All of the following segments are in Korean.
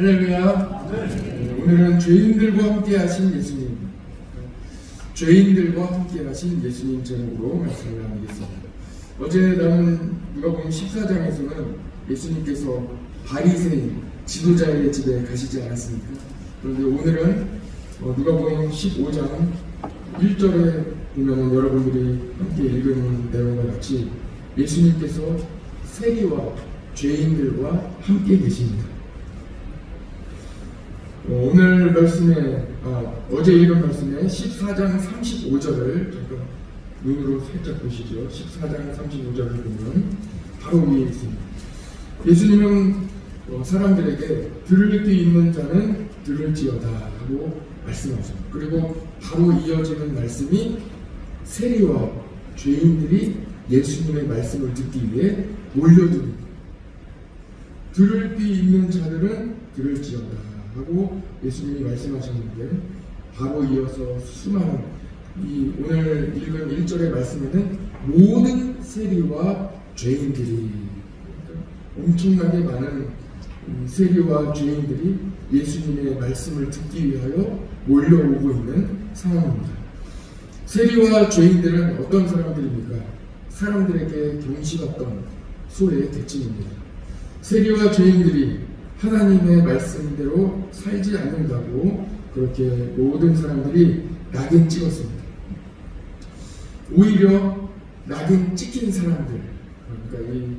할렐루야. 오늘은 죄인들과 함께 하신 예수님, 죄인들과 함께 하신 예수님 제목으로 말씀을 나누겠습니다. 어제 나눈 누가복음 14장에서는 예수님께서 바리새인 지도자의 집에 가시지 않았습니까? 그런데 오늘은 누가복음 15장 1절에 보면 여러분들이 함께 읽은 내용과 같이 예수님께서 세리와 죄인들과 함께 계십니다. 오늘 말씀에 어제 읽은 말씀에 14장 35절을 잠깐 눈으로 살짝 보시죠. 14장 35절을 보면 바로 위에 있습니다. 예수님은 사람들에게 들을 귀 있는 자는 들을지어다 하고 말씀하십니다. 그리고 바로 이어지는 말씀이 세리와 죄인들이 예수님의 말씀을 듣기 위해 몰려듭니다. 들을 귀 있는 자들은 들을지어다 하고 예수님이 말씀하셨는데, 바로 이어서 수많은 오늘 읽은 1절의 말씀에는 모든 세리와 죄인들이, 엄청나게 많은 세리와 죄인들이 예수님의 말씀을 듣기 위하여 몰려오고 있는 상황입니다. 세리와 죄인들은 어떤 사람들입니까? 사람들에게 경시받던 소의 계층입니다. 세리와 죄인들이 하나님의 말씀대로 살지 않는다고 그렇게 모든 사람들이 낙인 찍었습니다. 오히려 낙인 찍힌 사람들, 그러니까 이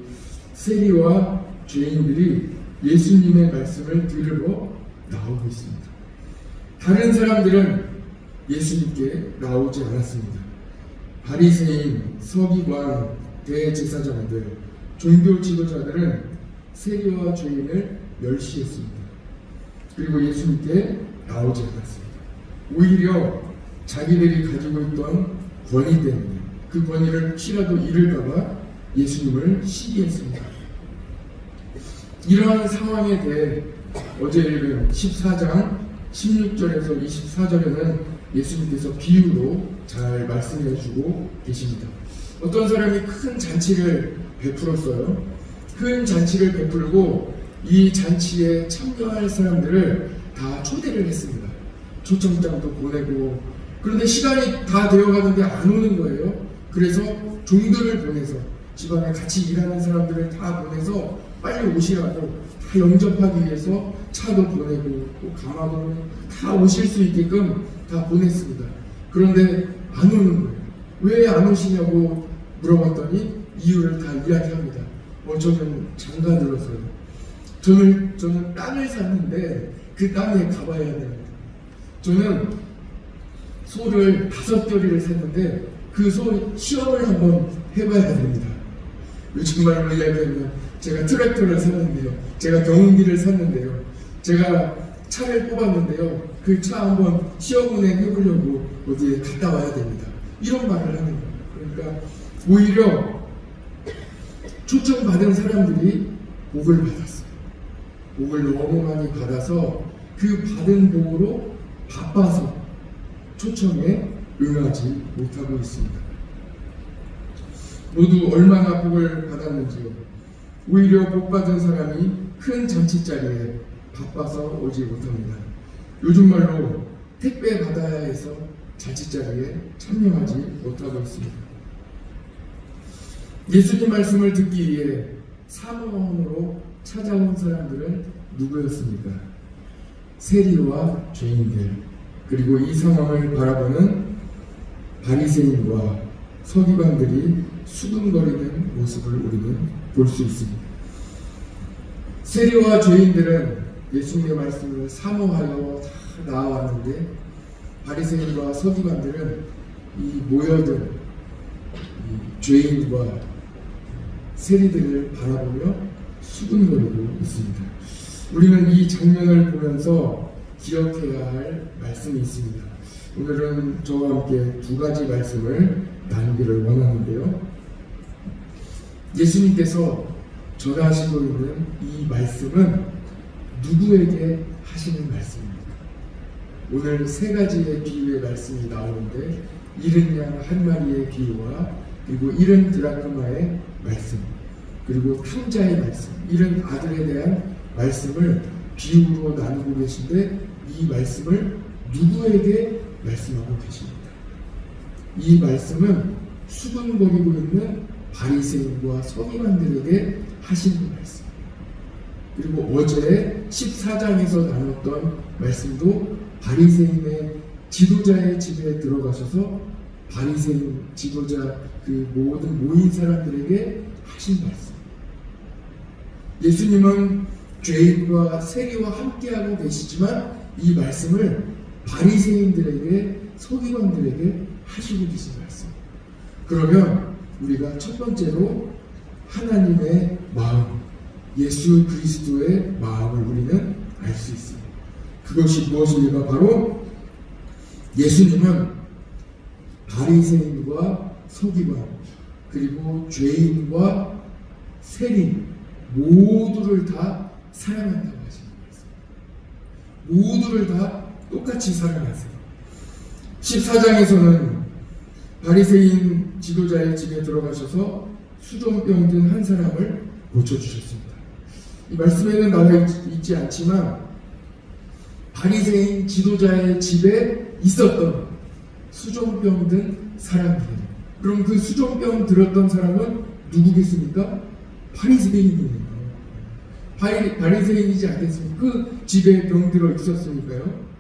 세리와 죄인들이 예수님의 말씀을 들으러 나오고 있습니다. 다른 사람들은 예수님께 나오지 않았습니다. 바리새인, 서기관, 대제사장들, 종교 지도자들은 세리와 죄인을 멸시했습니다. 그리고 예수님께 나오지 않았습니다. 오히려 자기들이 가지고 있던 권위 때문에 그 권위를 혹시라도 잃을까봐 예수님을 시기했습니다. 이러한 상황에 대해 어제 읽은 14장 16절에서 24절에는 예수님께서 비유로 잘 말씀해 주고 계십니다. 어떤 사람이 큰 잔치를 베풀었어요. 큰 잔치를 베풀고 이 잔치에 참여할 사람들을 다 초대를 했습니다. 초청장도 보내고, 그런데 시간이 다 되어가는데 안 오는 거예요. 그래서 종들을 보내서, 집안에 같이 일하는 사람들을 다 보내서 빨리 오시라고 다 영접하기 위해서 차도 보내고 또 가마도 다 오실 수 있게끔 다 보냈습니다. 그런데 안 오는 거예요. 왜 안 오시냐고 물어봤더니 이유를 다 이야기합니다. 저는 장가 들어서요. 저는 땅을 샀는데 그 땅에 가봐야 됩니다. 저는 소를 5결의를 샀는데 그 소 시험을 한번 해봐야 됩니다. 요즘 말로 이야기하면 제가 트랙터를 샀는데요, 제가 경운기를 샀는데요, 제가 차를 뽑았는데요, 그 차 한번 시험 운행 해보려고 어디에 갔다 와야 됩니다. 이런 말을 하는 거예요. 그러니까 오히려 초청받은 사람들이 복을 받았어요. 복을 너무 많이 받아서 그 받은 복으로 바빠서 초청에 응하지 못하고 있습니다. 모두 얼마나 복을 받았는지요. 오히려 복 받은 사람이 큰 잔치자리에 바빠서 오지 못합니다. 요즘 말로 택배 받아야 해서 잔치자리에 참여하지 못하고 있습니다. 예수님 말씀을 듣기 위해 사모함으로 찾아온 사람들은 누구였습니까? 세리와 죄인들, 그리고 이 상황을 바라보는 바리새인과 서기관들이 수군거리는 모습을 우리는 볼 수 있습니다. 세리와 죄인들은 예수님의 말씀을 사모하여 다 나아왔는데, 바리새인과 서기관들은 이 모여든 이 죄인과 세리들을 바라보며 수군거리고 있습니다. 우리는 이 장면을 보면서 기억해야 할 말씀이 있습니다. 오늘은 저와 함께 두 가지 말씀을 나누기를 원하는데요. 예수님께서 전하시고 있는 이 말씀은 누구에게 하시는 말씀입니까? 오늘 세 가지의 비유의 말씀이 나오는데, 잃은 양 한 마리의 비유와 그리고 잃은 드라크마의 말씀, 그리고 탕자의 말씀, 잃은 아들에 대한 말씀을 비유로 나누고 계신데 이 말씀을 누구에게 말씀하고 계십니까? 이 말씀은 수군거리고 있는 바리새인과 서기관들에게 하시는 말씀. 그리고 어제 14장에서 나눴던 말씀도 바리새인의 지도자의 집에 들어가셔서 바리새인 지도자 그 모든 모인 사람들에게 하신 말씀. 예수님은 죄인과 세리와 함께하고 계시지만 이 말씀을 바리새인들에게 서기관들에게 하시고 계신 말씀. 그러면 우리가 첫 번째로 하나님의 마음, 예수 그리스도의 마음을 우리는 알 수 있습니다. 그것이 무엇입니까? 바로 예수님은 바리새인과 서기관 그리고 죄인과 세리 모두를 다 사랑한다고 하시는 말씀. 모두를 다 똑같이 사랑하세요. 14장에서는 바리새인 지도자의 집에 들어가셔서 수종병 든 한 사람을 고쳐주셨습니다. 이 말씀에는 나와 있지 않지만 바리새인 지도자의 집에 있었던 수종병 든 사람이에요. 그럼 그 수종병 들었던 사람은 누구겠습니까? 바리새인이에요. 바리새인이지 않겠습니까? 그 집에 병 들어 있었으니까요.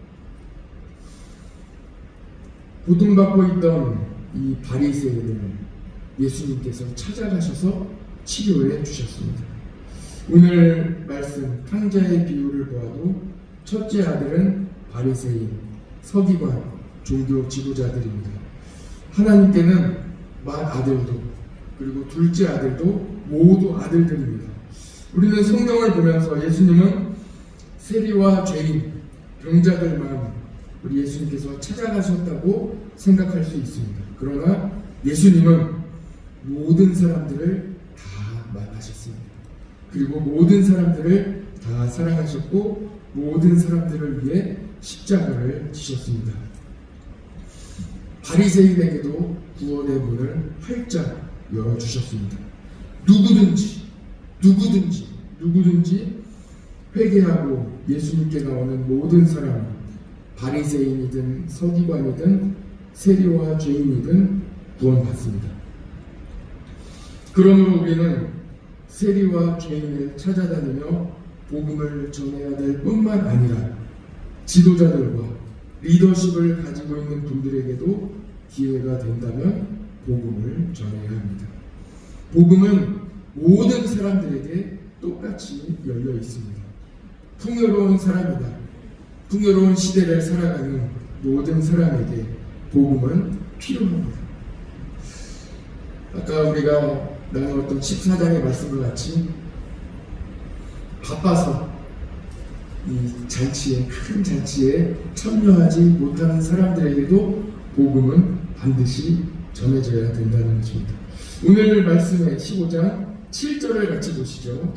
고통받고 있던 이 바리새인을 예수님께서 찾아가셔서 치료해 주셨습니다. 오늘 말씀 탕자의 비유를 보아도 첫째 아들은 바리새인, 서기관, 종교 지도자들입니다. 하나님께는 맏아들도 그리고 둘째 아들도 모두 아들들입니다. 우리는 성경을 보면서 예수님은 세리와 죄인, 병자들만 우리 예수님께서 찾아가셨다고 생각할 수 있습니다. 그러나 예수님은 모든 사람들을 다 만나셨습니다. 그리고 모든 사람들을 다 사랑하셨고 모든 사람들을 위해 십자가를 지셨습니다. 바리새인에게도 구원의 문을 활짝 열어주셨습니다. 누구든지 회개하고 예수님께 나오는 모든 사람, 바리새인이든 서기관이든 세리와 죄인이든 구원받습니다. 그러므로 우리는 세리와 죄인을 찾아다니며 복음을 전해야 될 뿐만 아니라 지도자들과 리더십을 가지고 있는 분들에게도 기회가 된다면 복음을 전해야 합니다. 복음은 모든 사람들에게 똑같이 열려 있습니다. 풍요로운 사람이다. 풍요로운 시대를 살아가는 모든 사람에게 복음은 필요합니다. 아까 우리가 나눴던 14장의 말씀과 같이 바빠서 이 잔치에, 큰 잔치에 참여하지 못하는 사람들에게도 복음은 반드시 전해져야 된다는 것입니다. 오늘 말씀의 15장 7절을 같이 보시죠.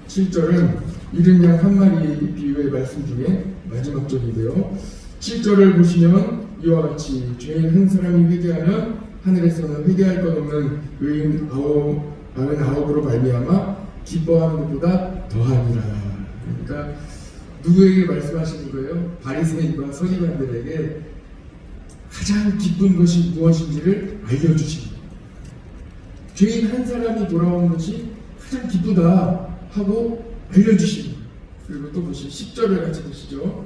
7절은 이른 양 한 마리 비유의 말씀 중에 마지막 절인데요. 7절을 보시면 이와 같이 죄인 한 사람이 회개하면 하늘에서는 회개할 것 없는 의인 99으로 말미암아 기뻐하는 것보다 더하니라. 그러니까 누구에게 말씀하시는 거예요? 바리새인과 서기관들에게 가장 기쁜 것이 무엇인지를 알려주시고 죄인 한 사람이 돌아오는 것이 가장 기쁘다 하고 알려주시고 그리고 또 보시죠. 10절을 같이 보시죠.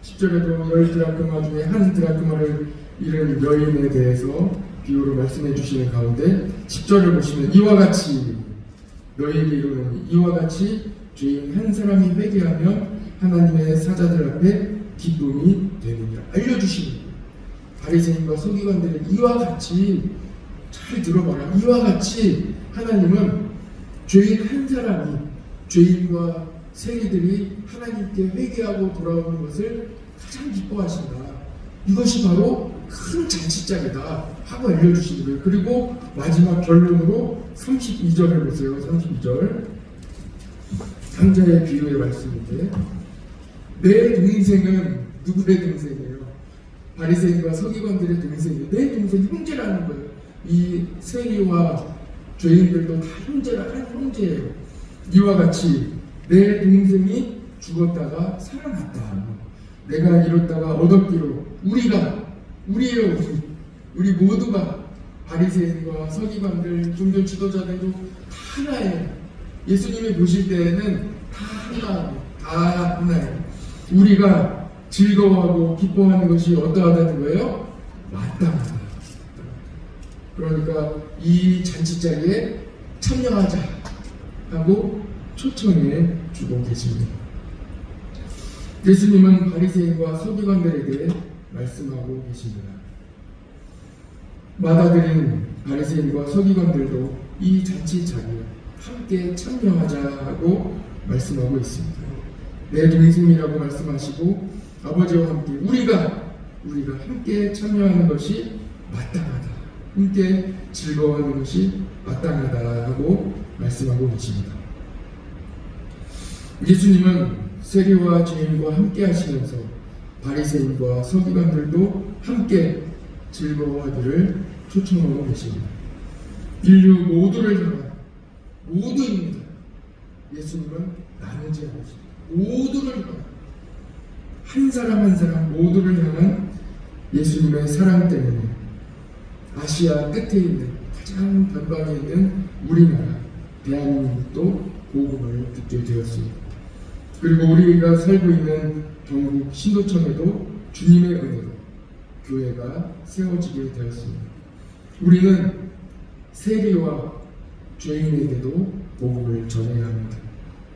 10절에도 10드라크마 중에 한 드라크마를 잃은 여인에 대해서 비유로 말씀해 주시는 가운데 10절을 보시면 이와 같이 너희에게 이르노니 이와 같이 죄인 한 사람이 회개하면 하나님의 사자들 앞에 기쁨이 되느니라 알려주시는 거예요. 바리새인과 서기관들은 이와 같이 잘 들어봐라. 이와 같이 하나님은 죄인 한 사람이 죄인과 세리들이 하나님께 회개하고 돌아오는 것을 가장 기뻐하신다. 이것이 바로 큰 잔치장이다 하고 알려주시는 거예요. 그리고 마지막 결론으로 32절을 보세요. 32절 탕자의 비유의 말씀인데 내 동생은 누구의 동생이에요? 바리새인과 서기관들의 동생이에요. 내 동생 형제라는 거예요. 이 세리와 죄인들도 다 한 형제예요. 이와 같이 내 동생이 죽었다가 살아났다. 내가 잃었다가 얻었기로 우리 모두가 바리새인과 서기관들, 종교 지도자들도 다 하나예요. 예수님이 보실 때에는 다 하나예요. 우리가 즐거워하고 기뻐하는 것이 어떠하다는 거예요? 마땅하다. 그러니까 이 잔치자리에 참여하자 하고 초청해 주고 계십니다. 예수님은 바리새인과 서기관들에게 말씀하고 계십니다. 마다들인 바리새인과 서기관들도 이 잔치 자리에 함께 참여하자 하고 말씀하고 있습니다. 내 동생이라고 말씀하시고 아버지와 함께 우리가 함께 참여하는 것이 마땅하다. 함께 즐거워하는 것이 마땅하다 하고 말씀하고 계십니다. 예수님은 세리와 죄인과 함께 하시면서 바리새인과 서기관들도 함께 즐거워하기를 초청하고 계십니다. 인류 모두를 향한 모두입니다. 예수님은 나누지 않으십니다. 모두를 향한 한 사람 한 사람 모두를 향한 예수님의 사랑 때문에 아시아 끝에 있는 가장 변방에 있는 우리나라 대한민국도 복음을 듣게 되었습니다. 그리고 우리가 살고 있는 경북 신도청에도 주님의 은혜로 교회가 세워지게 되었습니다. 우리는 세리와 죄인에게도 복음을 전해야 합니다.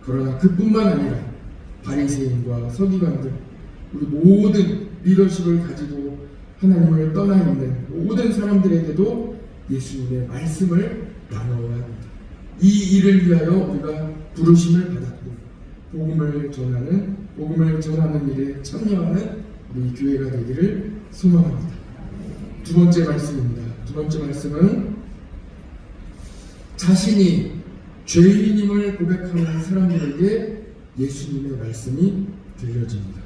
그러나 그뿐만 아니라 바리새인과 서기관들, 우리 모든 리더십을 가지고 하나님을 떠나 있는 모든 사람들에게도 예수님의 말씀을 나눠야 합니다. 이 일을 위하여 우리가 부르심을 받았고 복음을 전하는 일에 참여하는 우리 교회가 되기를 소망합니다. 두 번째 말씀입니다. 두 번째 말씀은 자신이 죄인임을 고백하는 사람들에게 예수님의 말씀이 들려집니다.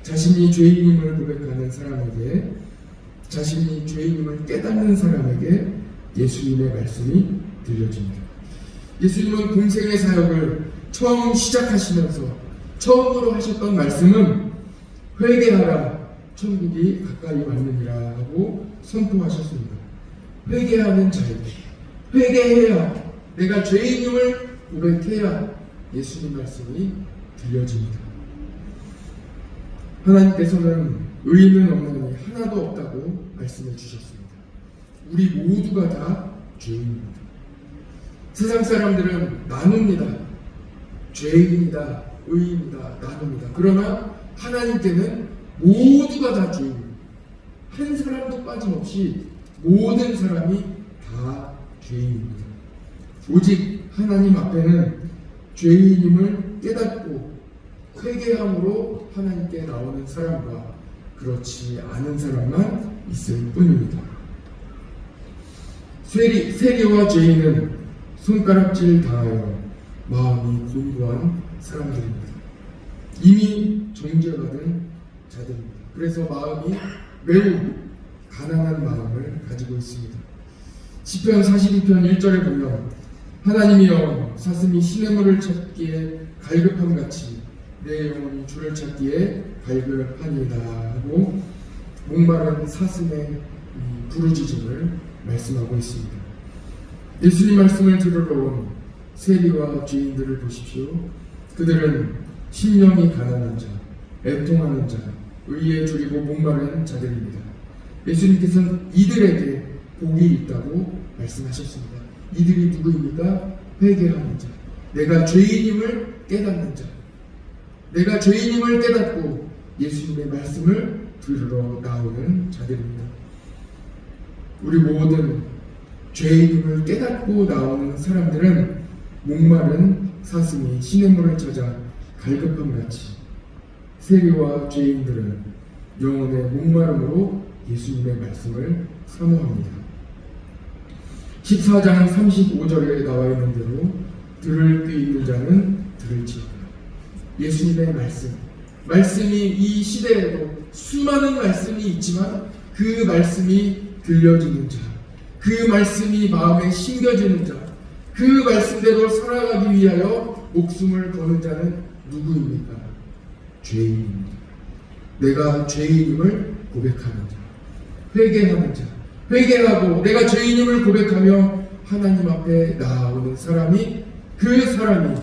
자신이 죄인임을 고백하는 사람에게, 자신이 죄인임을 깨닫는 사람에게 예수님의 말씀이 들려집니다. 예수님은 공생의 사역을 처음 시작하시면서 처음으로 하셨던 말씀은 회개하라, 천국이 가까이 왔느니라 하고 선포하셨습니다. 회개하는 자에게, 회개해야, 내가 죄인임을 고백해야 예수님 말씀이 들려집니다. 하나님께서는 의인은 없나니 하나도 없다고 말씀해 주셨습니다. 우리 모두가 다 죄인입니다. 세상 사람들은 나눕니다. 죄인이다, 의인이다, 나눕니다. 그러나 하나님께는 모두가 다 죄인입니다. 한 사람도 빠짐없이 모든 사람이 다 죄인입니다. 오직 하나님 앞에는 죄인임을 깨닫고 회개함으로 하나님께 나오는 사람과 그렇지 않은 사람만 있을 뿐입니다. 세리와 죄인은 손가락질 당하여 마음이 곤고한 사람들입니다. 이미 정죄받은 자들입니다. 그래서 마음이 매우 가난한 마음을 가지고 있습니다. 시편 42편 1절에 보면 하나님이여 사슴이 시냇물을 찾기에 갈급함같이 내 영혼이 주를 찾기에 갈급하니이다 하고 목마른 사슴의 부르짖음을 말씀하고 있습니다. 예수님 말씀을 들으러 온 세리와 죄인들을 보십시오. 그들은 심령이 가난한 자, 애통하는 자, 의에 줄이고 목마른 자들입니다. 예수님께서는 이들에게 복이 있다고 말씀하셨습니다. 이들이 누구입니까? 회개하는 자, 내가 죄인임을 깨닫는 자, 내가 죄인임을 깨닫고 예수님의 말씀을 들으러 나오는 자들입니다. 우리 모든 죄인임을 깨닫고 나오는 사람들은 목마른 사슴이 시냇물을 찾아 갈급함같이 세리와 죄인들은 영혼의 목마름으로 예수님의 말씀을 사모합니다. 14장 35절에 나와 있는 대로 들을 귀 있는 자는 들을지어다. 예수님의 말씀이 이 시대에도 수많은 말씀이 있지만 그 말씀이 들려지는 자, 그 말씀이 마음에 심겨지는 자, 그 말씀대로 살아가기 위하여 목숨을 거는 자는 누구입니까? 죄인입니다. 내가 죄인임을 고백하는 자, 회개하는 자, 회개하고 내가 죄인임을 고백하며 하나님 앞에 나아오는 사람이, 그 사람이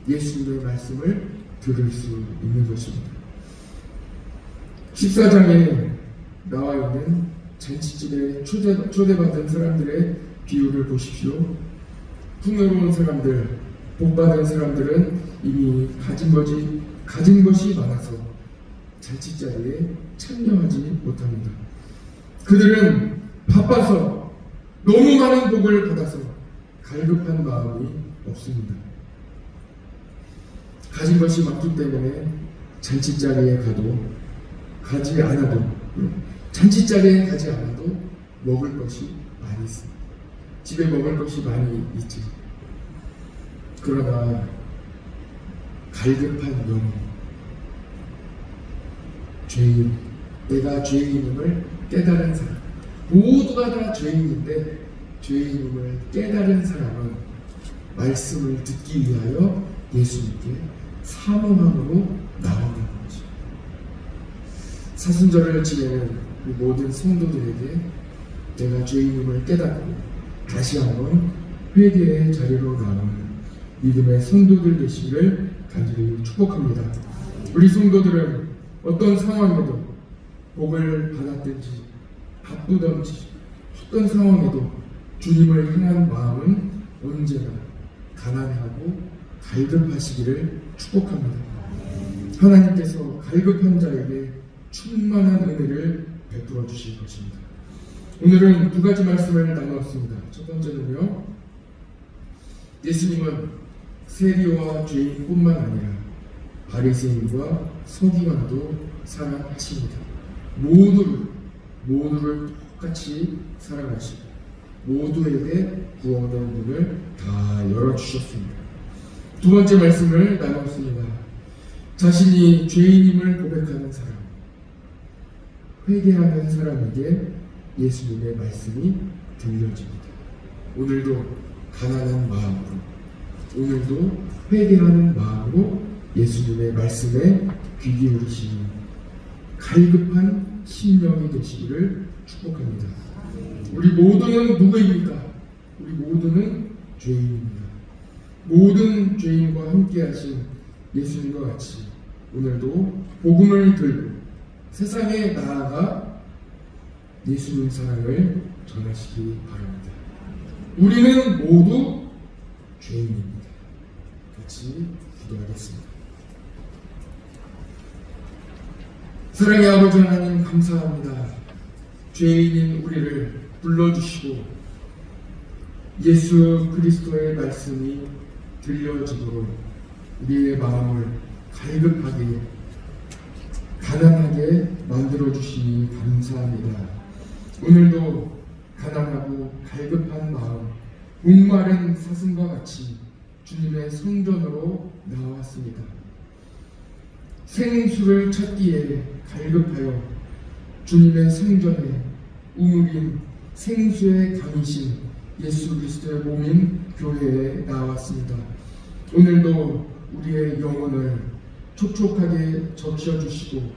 예수님의 말씀을 들을 수 있는 것입니다. 14장에 나와 있는 잔치집에 초대받은 사람들의 비유를 보십시오. 풍요로운 사람들, 복받은 사람들은 이미 가진 것이 많아서 잔치자리에 참여하지 못합니다. 그들은 바빠서 너무 많은 복을 받아서 갈급한 마음이 없습니다. 가진 것이 많기 때문에 잔치자리에 가지 않아도 먹을 것이 많이 있습니다. 집에 먹을 것이 많이 있죠. 그러나 갈급한 영혼, 죄인, 내가 죄인임을 깨달은 사람, 모두가 다 죄인인데 죄인임을 깨달은 사람은 말씀을 듣기 위하여 예수님께 사모함으로 나오는 거죠. 사순절을 지내는 모든 성도들에게 내가 죄인임을 깨닫고 다시 한번 회개의 자리로 나오는 믿음의 성도들 되시기를 간절히 축복합니다. 우리 성도들은 어떤 상황에도 복을 받았든지 바쁘든지 어떤 상황에도 주님을 향한 마음은 언제나 가난하고 갈급하시기를 축복합니다. 하나님께서 갈급한 자에게 충만한 은혜를 베풀어 주실 것입니다. 오늘은 두 가지 말씀을 나누었습니다. 첫 번째는요, 예수님은 세리와 죄인뿐만 아니라 바리새인과 서기관도 사랑하십니다. 모두를 똑같이 사랑하시고 모두에게 구원의 문을 다 열어주셨습니다. 두 번째 말씀을 나눴습니다. 자신이 죄인임을 고백하는 사람, 회개하는 사람에게 예수님의 말씀이 들려집니다. 오늘도 가난한 마음으로, 오늘도 회개하는 마음으로 예수님의 말씀에 귀 기울이시는 갈급한 심령이 되시기를 축복합니다. 우리 모두는 누구입니까? 우리 모두는 죄인입니다. 모든 죄인과 함께 하신 예수님과 같이 오늘도 복음을 들고 세상에 나아가 예수님 사랑을 전하시기 바랍니다. 우리는 모두 죄인입니다. 같이 기도하겠습니다. 사랑의 아버지 하나님, 감사합니다. 죄인인 우리를 불러주시고 예수 그리스도의 말씀이 들려지도록 우리의 마음을 갈급하게, 가난하게 만들어주시니 감사합니다. 오늘도 가난하고 갈급한 마음, 목마른 사슴과 같이 주님의 성전으로 나왔습니다. 생수를 찾기에 갈급하여 주님의 성전에 우물인 생수의 강이신 예수 그리스도의 몸인 교회에 나왔습니다. 오늘도 우리의 영혼을 촉촉하게 적셔주시고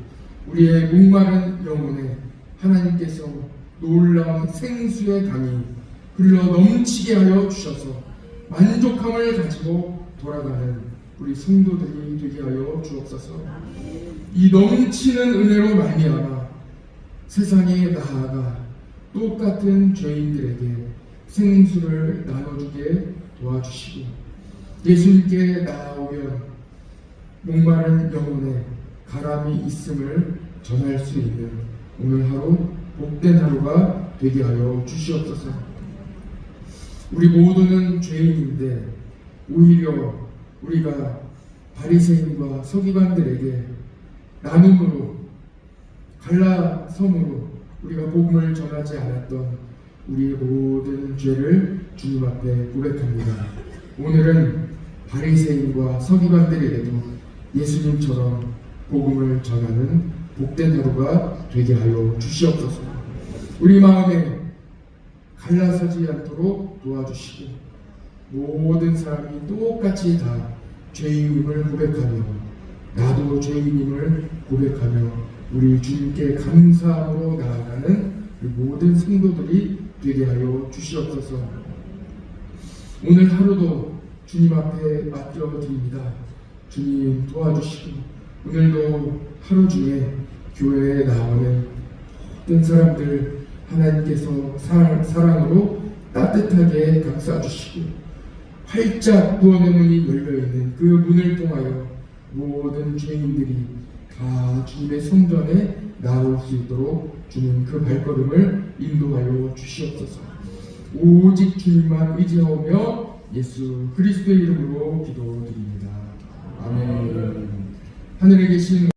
우리의 목마른 영혼에 하나님께서 놀라운 생수의 강이 흘러 넘치게 하여 주셔서 만족함을 가지고 돌아가는 우리 성도들이 되게 하여 주옵소서. 이 넘치는 은혜로 말미암아 세상에 나아가 똑같은 죄인들에게 생수를 나눠주게 도와주시고 예수님께 나아오면 목마른 영혼에 가람이 있음을 전할 수 있는 오늘 하루 복된 하루가 되게 하여 주시옵소서. 우리 모두는 죄인인데 오히려 우리가 바리새인과 서기관들에게 나눔으로, 갈라섬으로 우리가 복음을 전하지 않았던 우리의 모든 죄를 주님 앞에 고백합니다. 오늘은 바리새인과 서기관들에게도 예수님처럼 복음을 전하는 복된 하루가 되게 하여 주시옵소서. 우리 마음에 갈라서지 않도록 도와주시고 모든 사람이 똑같이 다 죄인임을 고백하며 나도 죄인임을 고백하며 우리 주님께 감사함으로 나아가는 그 모든 성도들이 되게 하여 주시옵소서. 오늘 하루도 주님 앞에 맡겨드립니다. 주님 도와주시고 오늘도 하루 중에 교회에 나오는 모든 사람들 하나님께서 사랑으로 따뜻하게 감싸주시고 활짝 구원의 문이 열려있는 그 문을 통하여 모든 죄인들이 다 주님의 성전에 나올 수 있도록 주님 그 발걸음을 인도하여 주시옵소서. 오직 주님만 의지하며 예수 그리스도의 이름으로 기도드립니다. 아멘. 하늘에 계신